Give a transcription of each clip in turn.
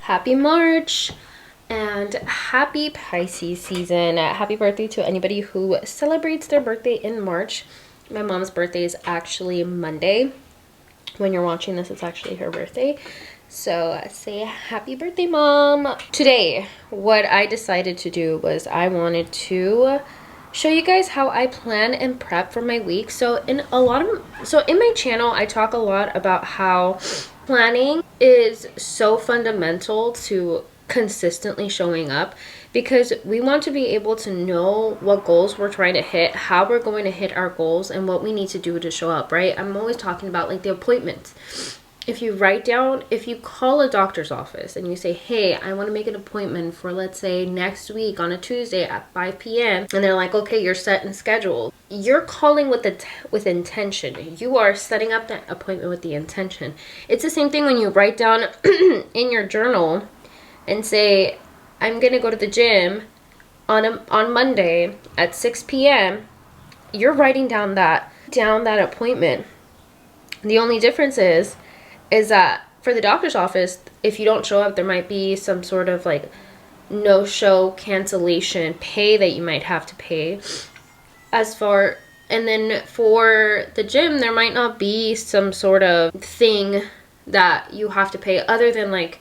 Happy March and happy Pisces season. Happy birthday to anybody who celebrates their birthday in March. My mom's birthday is actually Monday. When you're watching this, it's actually her birthday. So say happy birthday, Mom. Today, what I decided to do was I wanted to show you guys how I plan and prep for my week. So in my channel, I talk a lot about how planning is so fundamental to consistently showing up, because we want to be able to know what goals we're trying to hit, how we're going to hit our goals, and what we need to do to show up, right? I'm always talking about like the appointments. If you call a doctor's office and you say, hey, I want to make an appointment for, let's say, next week on a Tuesday at 5 p.m. And they're like, okay, you're set and scheduled. You're calling with intention. You are setting up that appointment with the intention. It's the same thing when you write down in your journal and say, I'm going to go to the gym on Monday at 6 p.m. You're writing down that appointment. The only difference is that for the doctor's office, if you don't show up, there might be some sort of like no-show cancellation pay that you might have to pay. And then for the gym, there might not be some sort of thing that you have to pay, other than like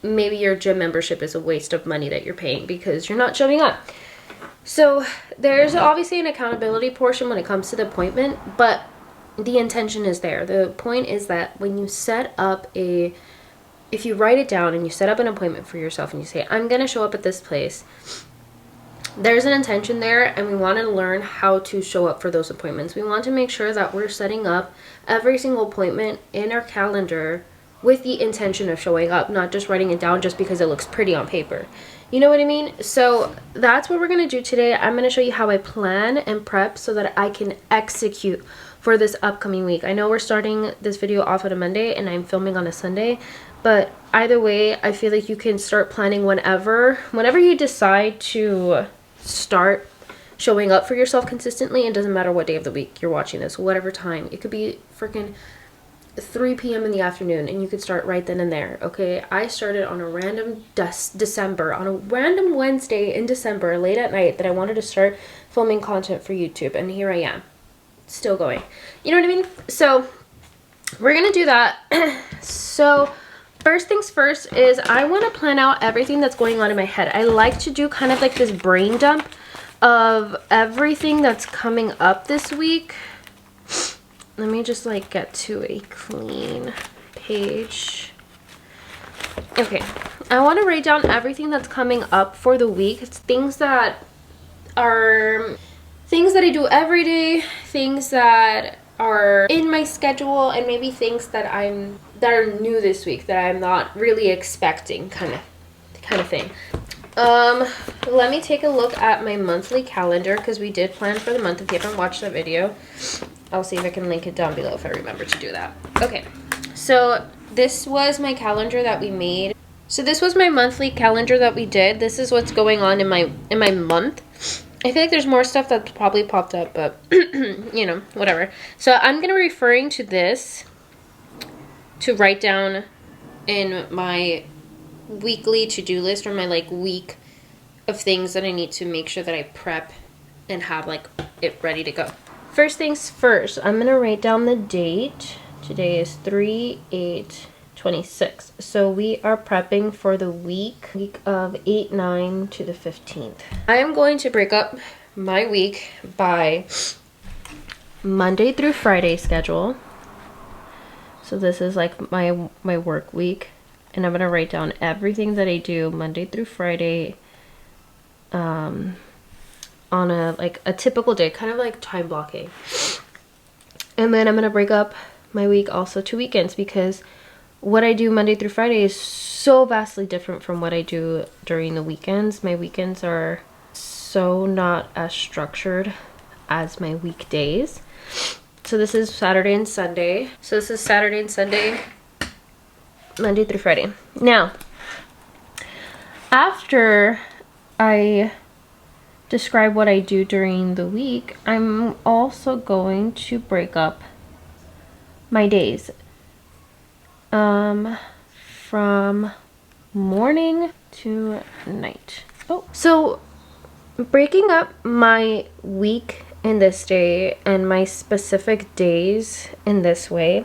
maybe your gym membership is a waste of money that you're paying because you're not showing up. So there's obviously an accountability portion when it comes to the appointment, but the intention is there. The point is that when you if you write it down and you set up an appointment for yourself and you say, I'm going to show up at this place, there's an intention there, and we want to learn how to show up for those appointments. We want to make sure that we're setting up every single appointment in our calendar with the intention of showing up, not just writing it down just because it looks pretty on paper. You know what I mean? So that's what we're going to do today. I'm going to show you how I plan and prep so that I can execute for this upcoming week. I know we're starting this video off on a Monday and I'm filming on a Sunday, but either way, I feel like you can start planning whenever you decide to start showing up for yourself consistently. It doesn't matter what day of the week you're watching this, whatever time. It could be freaking 3 p.m. in the afternoon, and you could start right then and there. Okay, I started on a random random Wednesday in December, late at night, that I wanted to start filming content for YouTube, and here I am, still going. You know what I mean? So we're gonna do that. So first things first is I want to plan out everything that's going on in my head. I like to do kind of like this brain dump of everything that's coming up this week. Let me just like get to a clean page. Okay, I want to write down everything that's coming up for the week. It's things that I do every day, things that are in my schedule, and maybe things that are new this week that I'm not really expecting, kind of thing. Let me take a look at my monthly calendar, because we did plan for the month. If you haven't watched that video, I'll see if I can link it down below if I remember to do that. Okay, so this was my calendar that we made. So this was my monthly calendar that we did. This is what's going on in my month. I feel like there's more stuff that's probably popped up, but you know, whatever. So I'm going to be referring to this to write down in my weekly to-do list, or my like week of things that I need to make sure that I prep and have like it ready to go. First things first, I'm going to write down the date. Today is 3/8/26. So we are prepping for the week of 8/9 to the 15th. I am going to break up my week by Monday through Friday schedule. So this is like my work week, and I'm going to write down everything that I do Monday through Friday on a typical day, kind of like time blocking. And then I'm going to break up my week also to weekends, because what I do Monday through Friday is so vastly different from what I do during the weekends. My weekends are so not as structured as my weekdays. So this is Saturday and Sunday. So this is Saturday and Sunday, Monday through Friday. Now, after I describe what I do during the week, I'm also going to break up my days from morning to night. Oh, so breaking up my week in this day and my specific days in this way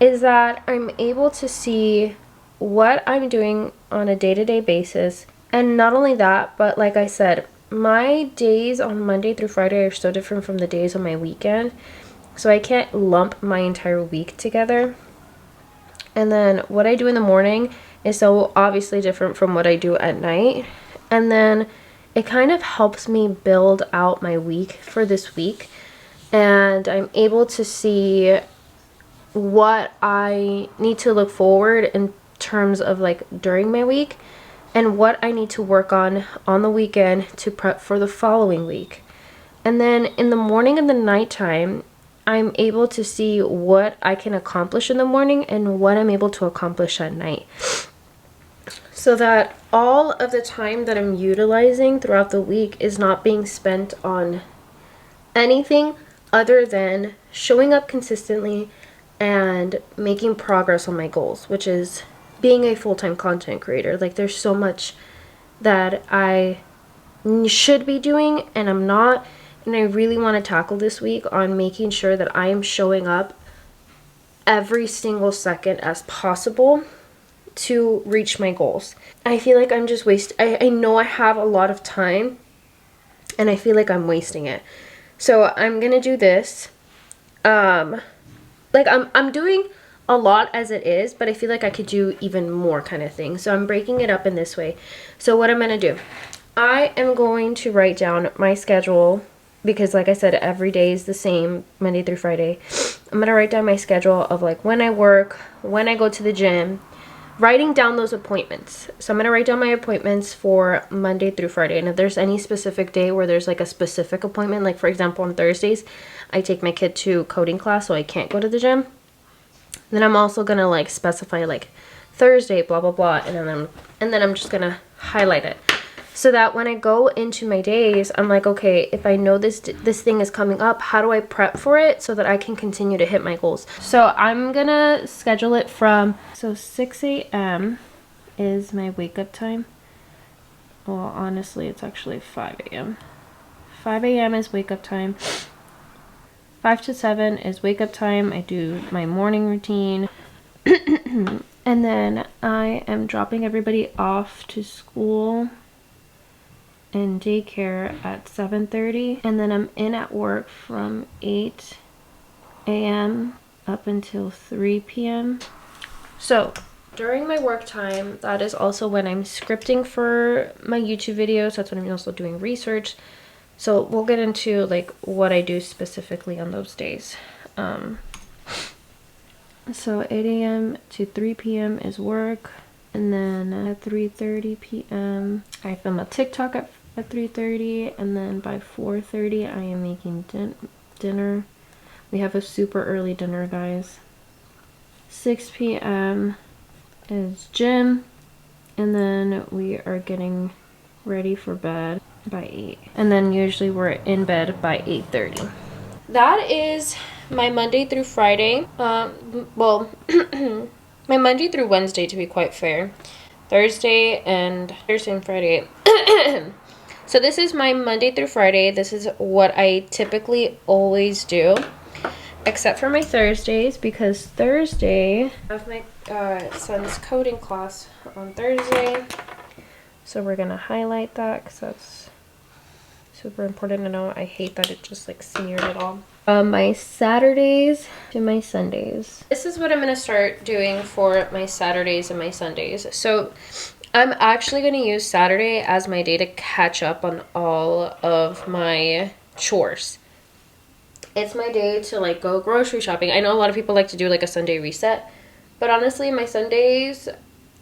is that I'm able to see what I'm doing on a day-to-day basis. And not only that, but like I said, my days on Monday through Friday are so different from the days on my weekend. So I can't lump my entire week together. And then what I do in the morning is so obviously different from what I do at night. And then it kind of helps me build out my week for this week. And I'm able to see what I need to look forward in terms of like during my week and what I need to work on the weekend to prep for the following week. And then in the morning and the nighttime, I'm able to see what I can accomplish in the morning and what I'm able to accomplish at night. So that all of the time that I'm utilizing throughout the week is not being spent on anything other than showing up consistently and making progress on my goals, which is being a full-time content creator. Like, there's so much that I should be doing and I'm not, and I really want to tackle this week on making sure that I am showing up every single second as possible to reach my goals. I feel like I'm just I know I have a lot of time and I feel like I'm wasting it. So I'm gonna do this. Like I'm doing a lot as it is, but I feel like I could do even more kind of thing. So I'm breaking it up in this way. So what I'm gonna do, I am going to write down my schedule because like I said, every day is the same, Monday through Friday. I'm gonna write down my schedule of like when I work, when I go to the gym, writing down those appointments. So I'm going to write down my appointments for Monday through Friday. And if there's any specific day where there's like a specific appointment, like for example on Thursdays, I take my kid to coding class so I can't go to the gym. Then I'm also going to like specify like Thursday, blah, blah, blah. And then I'm just going to highlight it. So that when I go into my days, I'm like, okay, if I know this thing is coming up, how do I prep for it so that I can continue to hit my goals? So I'm gonna schedule it from, so 6 a.m. is my wake up time. Well, honestly, it's actually 5 a.m. 5 a.m. is wake up time. 5 to 7 is wake up time. I do my morning routine. And then I am dropping everybody off to school and daycare at 7:30, and then I'm in at work from 8 a.m. up until 3 p.m. So during my work time, that is also when I'm scripting for my YouTube videos. That's when I'm also doing research. So we'll get into like what I do specifically on those days. So 8 a.m. to 3 p.m. is work. And then at 3:30 p.m. I film a TikTok at 3:30, and then by 4:30 I am making dinner. We have a super early dinner, guys. 6 p.m. is gym, and then we are getting ready for bed by 8. And then usually we're in bed by 8:30. That is my Monday through Friday. Well, my Monday through Wednesday, to be quite fair. Thursday and Friday. So this is my Monday through Friday. This is what I typically always do, except for my Thursdays, because Thursday I have my son's coding class on Thursday. So we're gonna highlight that because that's super important to know. I hate that it just like smeared it all. My Saturdays to my Sundays. This is what I'm going to start doing for my Saturdays and my Sundays. So I'm actually going to use Saturday as my day to catch up on all of my chores. It's my day to like go grocery shopping. I know a lot of people like to do like a Sunday reset, but honestly my Sundays,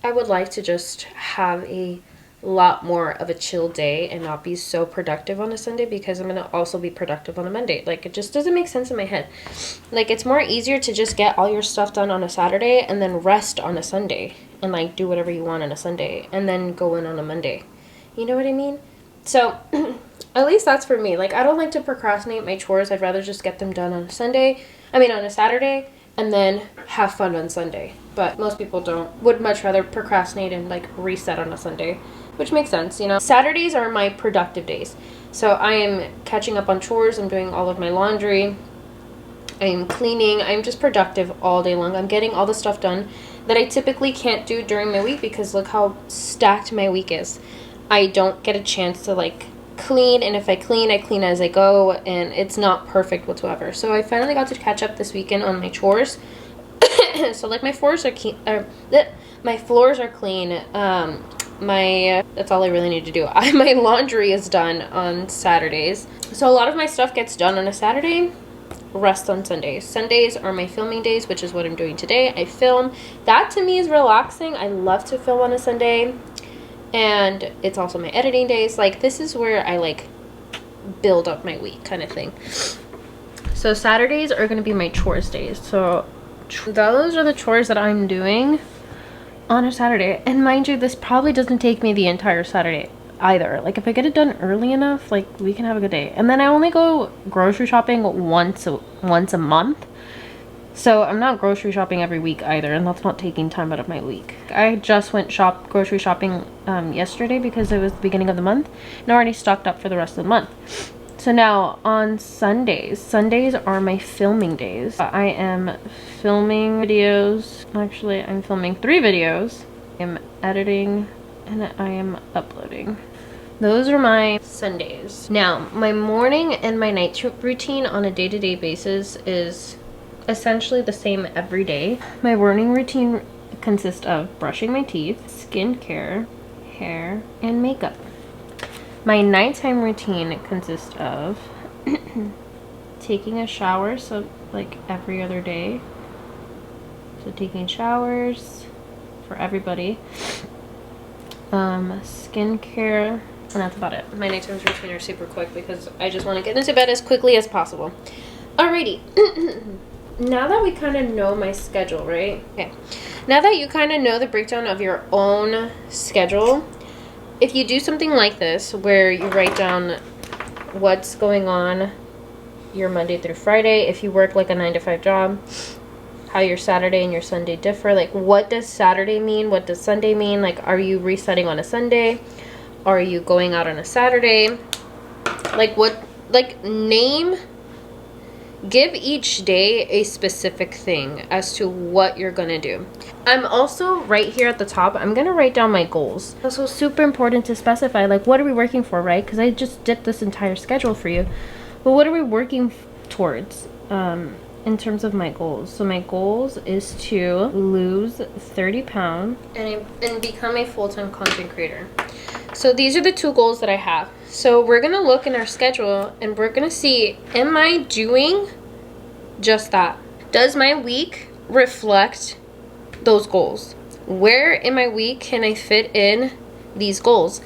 I would like to just have a lot more of a chill day and not be so productive on a Sunday, because I'm gonna also be productive on a Monday. Like, it just doesn't make sense in my head. Like, it's more easier to just get all your stuff done on a Saturday and then rest on a Sunday and like do whatever you want on a Sunday and then go in on a Monday. You know what I mean? So at least that's for me. Like, I don't like to procrastinate my chores. I'd rather just get them done on a Saturday, and then have fun on Sunday. but most people don't. Would much rather procrastinate and like reset on a Sunday, which makes sense, you know. Saturdays are my productive days. So I am catching up on chores, I'm doing all of my laundry, I'm cleaning, I'm just productive all day long. I'm getting all the stuff done that I typically can't do during my week because look how stacked my week is. I don't get a chance to like clean, and if I clean as I go, and it's not perfect whatsoever. So I finally got to catch up this weekend on my chores. So like my floors are clean. My floors are clean. That's all I really need to do. My laundry is done on Saturdays. So a lot of my stuff gets done on a Saturday. Rest on Sundays. Sundays are my filming days, which is what I'm doing today. I film. That to me is relaxing. I love to film on a Sunday. And it's also my editing days. Like, this is where I like build up my week kind of thing. So Saturdays are going to be my chores days. So those are the chores that I'm doing on a Saturday. And mind you, this probably doesn't take me the entire Saturday either. Like, if I get it done early enough, like, we can have a good day. And then I only go grocery shopping once a month. So I'm not grocery shopping every week either, and that's not taking time out of my week. I just went grocery shopping yesterday because it was the beginning of the month, and I already stocked up for the rest of the month. So now on Sundays are my filming days. I am filming videos. Actually, I'm filming 3 videos. I'm editing and I am uploading. Those are my Sundays. Now, my morning and my night routine on a day-to-day basis is essentially the same every day. My morning routine consists of brushing my teeth, skincare, hair, and makeup. My nighttime routine consists of taking a shower, so like every other day. So taking showers for everybody. Skincare, and that's about it. My nighttime routine are super quick because I just want to get into bed as quickly as possible. Alrighty. Now that we kind of know my schedule, right? Okay. Now that you kind of know the breakdown of your own schedule, if you do something like this, where you write down what's going on your Monday through Friday, if you work like a 9-to-5 job, how your Saturday and your Sunday differ, like what does Saturday mean? What does Sunday mean? Like, are you resetting on a Sunday? Are you going out on a Saturday? Like what, like give each day a specific thing as to what you're gonna do. I'm also right here at the top, I'm gonna write down my goals. Also super important to specify, like, what are we working for, right? Because I just dipped this entire schedule for you. But what are we working towards in terms of my goals? So my goals is to lose 30 pounds and become a full-time content creator. So these are the 2 goals that I have. So we're gonna look in our schedule and we're gonna see, am I doing just that? Does my week reflect those goals? Where in my week can I fit in these goals?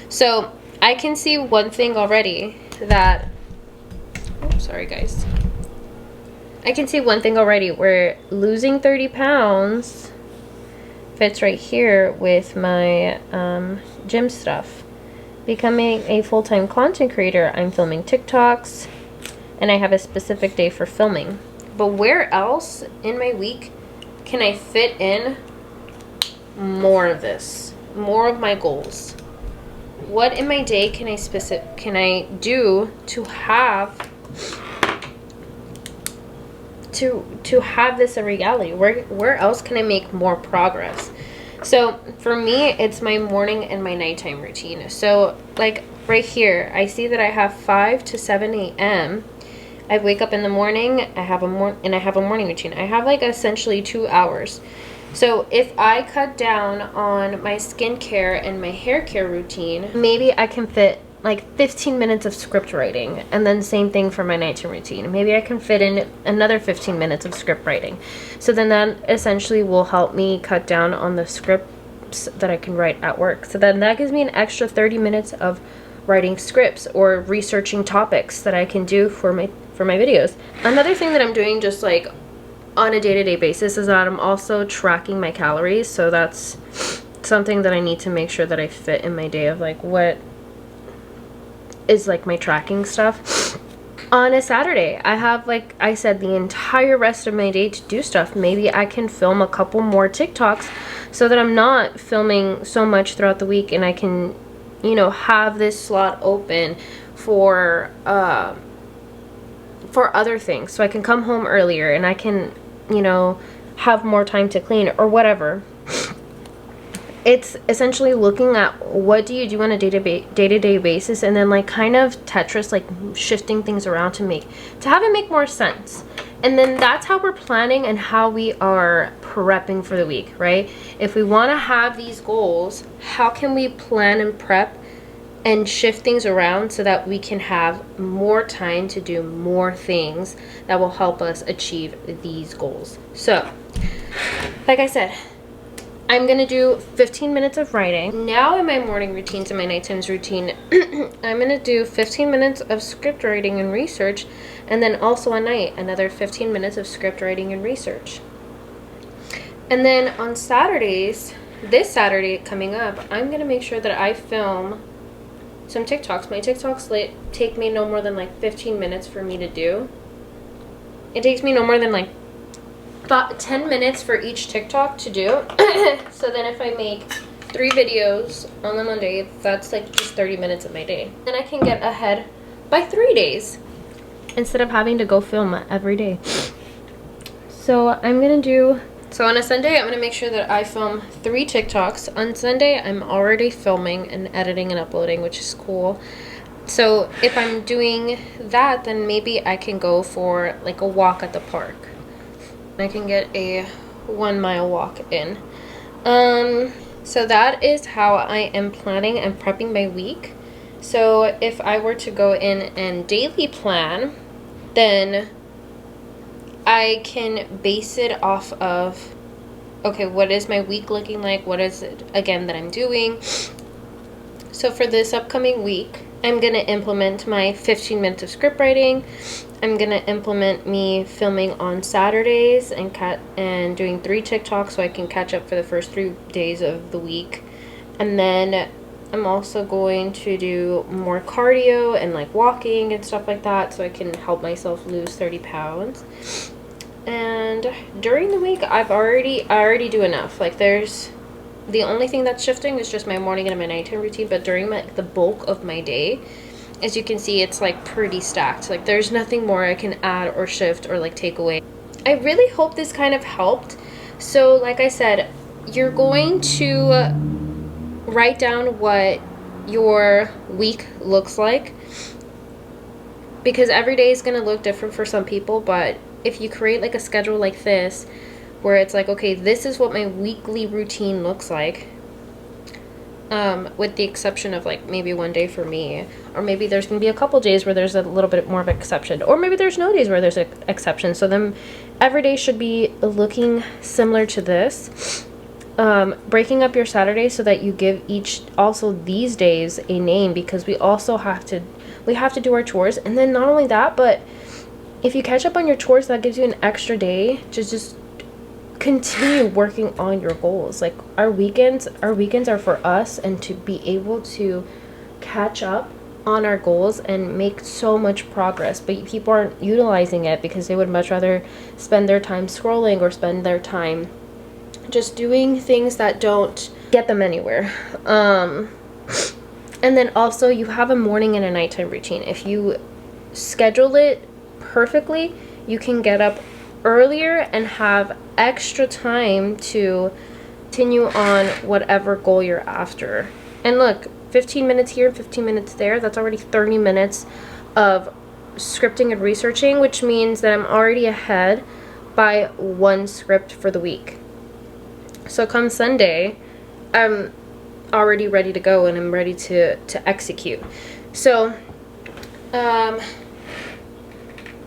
So I can see one thing already that, oh, sorry guys. I can see one thing already where losing 30 pounds fits right here with my gym stuff. Becoming a full-time content creator, I'm filming TikToks, and I have a specific day for filming. But where else in my week can I fit in more of this? More of my goals? What in my day can I do to have this a reality? Where else can I make more progress? So for me, it's my morning and my nighttime routine. So like right here, I see that I have 5 to 7 a.m. I wake up in the morning, I have a morning routine. I have like essentially 2 hours. So if I cut down on my skincare and my hair care routine, maybe I can fit like 15 minutes of script writing, and then same thing for my nighttime routine. Maybe I can fit in another 15 minutes of script writing. So then that essentially will help me cut down on the scripts that I can write at work. So then that gives me an extra 30 minutes of writing scripts or researching topics that I can do for my videos. Another thing that I'm doing just like on a day-to-day basis is that I'm also tracking my calories. So that's something that I need to make sure that I fit in my day of like what is like my tracking stuff. on a Saturday, I have, like I said, the entire rest of my day to do stuff. Maybe I can film a couple more TikToks so that I'm not filming so much throughout the week, and I can, you know, have this slot open for other things. So I can come home earlier and I can, you know, have more time to clean or whatever. It's essentially looking at what do you do on a day-to-day basis, and then like kind of Tetris, like shifting things around to have it make more sense. And then that's how we're planning and how we are prepping for the week, right? If we want to have these goals, how can we plan and prep and shift things around so that we can have more time to do more things that will help us achieve these goals? So, like I said, I'm gonna do 15 minutes of writing. Now in my morning routines and my nighttimes routine, I'm gonna do 15 minutes of script writing and research, and then also at night, another 15 minutes of script writing and research. And then on Saturdays, this Saturday coming up, I'm gonna make sure that I film some TikToks. My TikToks take me no more than like 15 minutes for me to do. It takes me no more than like 10 minutes for each TikTok to do. So then if I make 3 videos on the Monday, that's like just 30 minutes of my day. Then I can get ahead by 3 days instead of having to go film every day. So I'm gonna do, so on a Sunday, I'm gonna make sure that I film 3 TikToks. On Sunday, I'm already filming and editing and uploading, which is cool. So if I'm doing that, then maybe I can go for like a walk at the park. I can get a 1-mile walk in. So that is how I am planning and prepping my week. So if I were to go in and daily plan, then I can base it off of, okay, what is my week looking like? What is it, again, that I'm doing? So for this upcoming week, I'm going to implement my 15 minutes of script writing. I'm going to implement me filming on Saturdays and doing 3 TikToks so I can catch up for the first 3 days of the week. And then I'm also going to do more cardio and like walking and stuff like that so I can help myself lose 30 pounds. And during the week, I already do enough. Like the only thing that's shifting is just my morning and my nighttime routine, but during the bulk of my day, as you can see, it's like pretty stacked. Like there's nothing more I can add or shift or like take away. I really hope this kind of helped. So like I said, you're going to write down what your week looks like, because every day is going to look different for some people. But if you create like a schedule like this, where it's like, okay, this is what my weekly routine looks like, with the exception of like maybe one day for me, or maybe there's gonna be a couple days where there's a little bit more of an exception, or maybe there's no days where there's an exception. So then every day should be looking similar to this. Breaking up your Saturday so that you give also these days a name, because we have to do our chores. And then not only that, but if you catch up on your chores, that gives you an extra day to just continue working on your goals. Like our weekends are for us, and to be able to catch up on our goals and make so much progress. But people aren't utilizing it because they would much rather spend their time scrolling or spend their time just doing things that don't get them anywhere. And then also you have a morning and a nighttime routine. If you schedule it perfectly, you can get up earlier and have extra time to continue on whatever goal you're after. And look, 15 minutes here, 15 minutes there, that's already 30 minutes of scripting and researching, which means that I'm already ahead by 1 script for the week. So come Sunday, I'm already ready to go and I'm ready to execute. So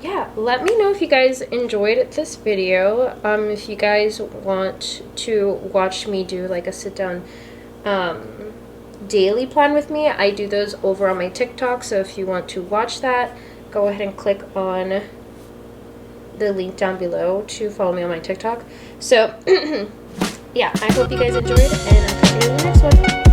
yeah, let me know if you guys enjoyed this video. If you guys want to watch me do like a sit down daily plan with me, I do those over on my TikTok. So if you want to watch that, go ahead and click on the link down below to follow me on my TikTok. So yeah, I hope you guys enjoyed, and I'll catch you in the next one.